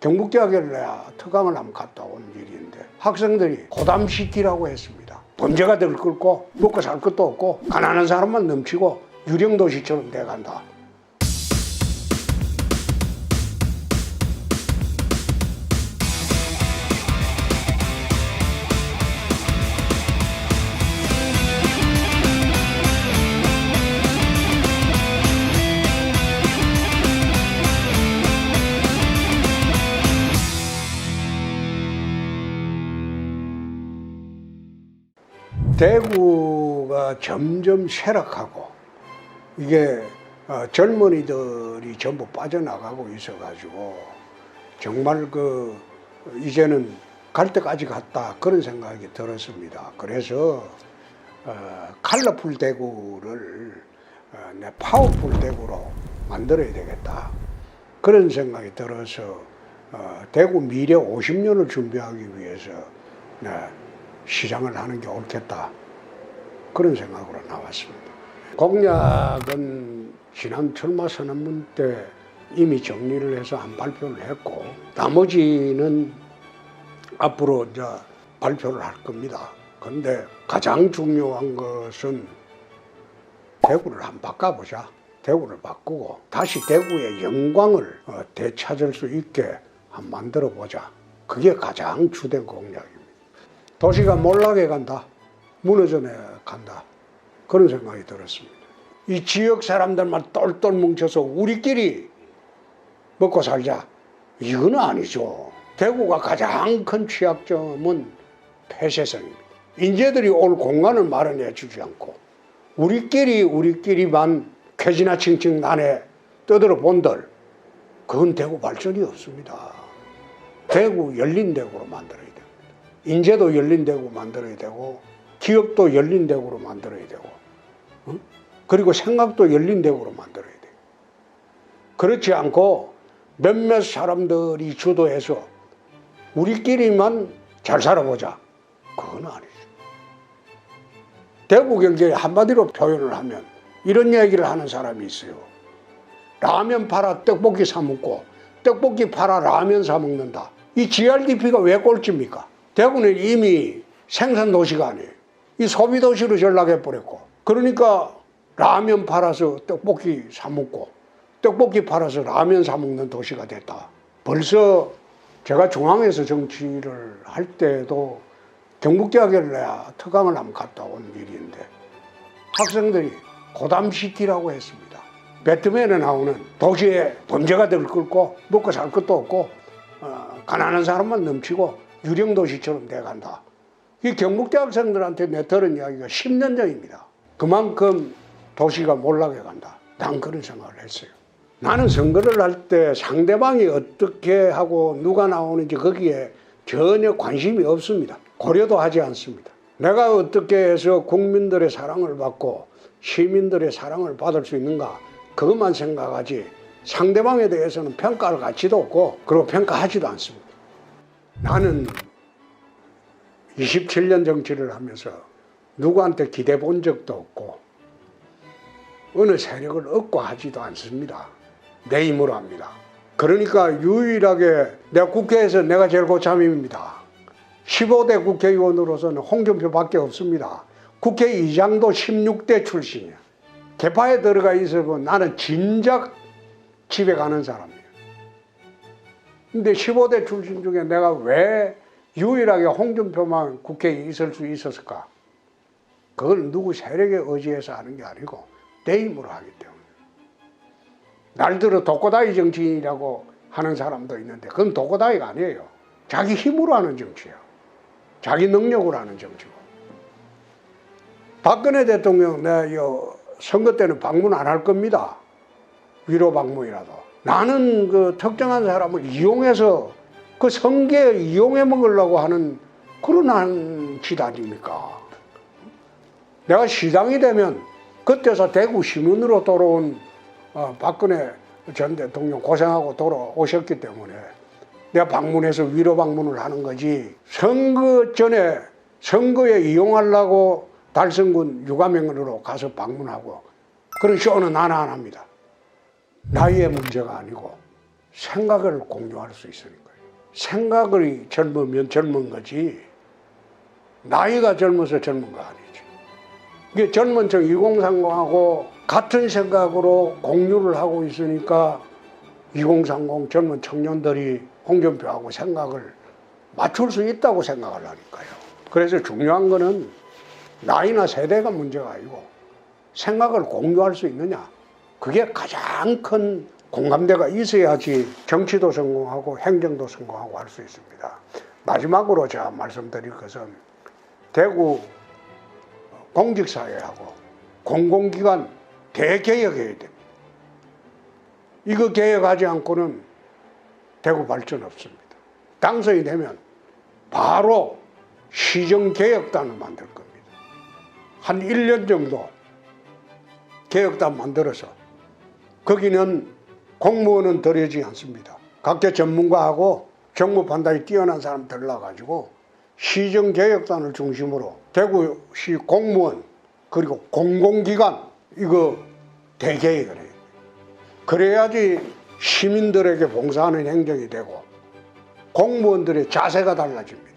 경북대학에 내가 특강을 한번 갔다 온 일인데 학생들이 고담시티라고 했습니다. 범죄가 들끓고 먹고 살 것도 없고 가난한 사람만 넘치고 유령도시처럼 돼간다. 대구가 점점 쇠락하고 이게 젊은이들이 전부 빠져나가고 있어가지고 정말 이제는 갈 때까지 갔다 그런 생각이 들었습니다. 그래서 컬러풀 대구를 파워풀 대구로 만들어야 되겠다 그런 생각이 들어서 대구 미래 50년을 준비하기 위해서 시장을 하는 게 옳겠다 그런 생각으로 나왔습니다. 공약은 지난 출마 선언문 때 이미 정리를 해서 한 발표를 했고 나머지는 앞으로 이제 발표를 할 겁니다. 그런데 가장 중요한 것은 대구를 한번 바꿔보자. 대구를 바꾸고 다시 대구의 영광을 되찾을 수 있게 한번 만들어보자. 그게 가장 주된 공약입니다. 도시가 몰락해 간다. 무너져 간다. 그런 생각이 들었습니다. 이 지역 사람들만 똘똘 뭉쳐서 우리끼리 먹고 살자. 이건 아니죠. 대구가 가장 큰 취약점은 폐쇄성입니다. 인재들이 올 공간을 마련해 주지 않고 우리끼리만 쾌지나 칭칭 난에 떠들어 본들 그건 대구 발전이 없습니다. 대구 열린 대구로 만들어야 됩니다. 인재도 열린 대구 만들어야 되고 기업도 열린 대구로 만들어야 되고 그리고 생각도 열린 대구로 만들어야 돼요. 그렇지 않고 몇몇 사람들이 주도해서 우리끼리만 잘 살아보자. 그건 아니죠. 대구 경제에 한마디로 표현을 하면 이런 얘기를 하는 사람이 있어요. 라면 팔아 떡볶이 사 먹고 떡볶이 팔아 라면 사 먹는다. 이 GRDP가 왜 꼴찌입니까? 대구는 이미 생산도시가 아니에요. 이 소비도시로 전락해버렸고 그러니까 라면 팔아서 떡볶이 사 먹고 떡볶이 팔아서 라면 사 먹는 도시가 됐다. 벌써 제가 중앙에서 정치를 할 때도 경북대학에 내가 특강을 한번 갔다 온 일인데 학생들이 고담시티라고 했습니다. 배트맨에 나오는 도시에 범죄가 들끓고 먹고 살 것도 없고 가난한 사람만 넘치고 유령도시처럼 돼간다. 이 경북대 학생들한테 내 들은 이야기가 10년 전입니다. 그만큼 도시가 몰락해 간다. 난 그런 생각을 했어요. 나는 선거를 할 때 상대방이 어떻게 하고 누가 나오는지 거기에 전혀 관심이 없습니다. 고려도 하지 않습니다. 내가 어떻게 해서 국민들의 사랑을 받고 시민들의 사랑을 받을 수 있는가 그것만 생각하지 상대방에 대해서는 평가할 가치도 없고 그리고 평가하지도 않습니다. 나는 27년 정치를 하면서 누구한테 기대 본 적도 없고 어느 세력을 얻고 하지도 않습니다. 내 힘으로 합니다. 그러니까 유일하게 내가 국회에서 내가 제일 고참입니다. 15대 국회의원으로서는 홍준표밖에 없습니다. 국회의장도 16대 출신이야. 개파에 들어가 있어도 나는 진작 집에 가는 사람이에요. 근데 15대 출신 중에 내가 왜 유일하게 홍준표만 국회에 있을 수 있었을까? 그걸 누구 세력에 의지해서 하는 게 아니고 내 힘으로 하기 때문에. 날 들어 독고다이 정치인이라고 하는 사람도 있는데 그건 독고다이가 아니에요. 자기 힘으로 하는 정치예요. 자기 능력으로 하는 정치고. 박근혜 대통령 내가 선거 때는 방문 안 할 겁니다. 위로 방문이라도. 나는 그 특정한 사람을 이용해서 그 선거에 이용해 먹으려고 하는 그런 한 짓 아닙니까? 내가 시장이 되면 그때서 대구 시민으로 돌아온 박근혜 전 대통령 고생하고 돌아오셨기 때문에 내가 방문해서 위로 방문을 하는 거지 선거 전에 선거에 이용하려고 달성군 육아명으로 가서 방문하고 그런 쇼는 나는 안 합니다. 나이의 문제가 아니고 생각을 공유할 수 있으니까요. 생각이 젊으면 젊은 거지 나이가 젊어서 젊은 거 아니지. 이게 젊은 척 2030하고 같은 생각으로 공유를 하고 있으니까 2030 젊은 청년들이 홍준표하고 생각을 맞출 수 있다고 생각을 하니까요. 그래서 중요한 거는 나이나 세대가 문제가 아니고 생각을 공유할 수 있느냐. 그게 가장 큰 공감대가 있어야지 정치도 성공하고 행정도 성공하고 할 수 있습니다. 마지막으로 제가 말씀드릴 것은 대구 공직사회하고 공공기관 대개혁해야 됩니다. 이거 개혁하지 않고는 대구 발전 없습니다. 당선이 되면 바로 시정개혁단을 만들 겁니다. 한 1년 정도 개혁단 만들어서 거기는 공무원은 들여지지 않습니다. 각계 전문가하고 정무 판단이 뛰어난 사람 들러가지고 시정개혁단을 중심으로 대구시 공무원 그리고 공공기관 이거 대개혁을 해요. 그래야지 시민들에게 봉사하는 행정이 되고 공무원들의 자세가 달라집니다.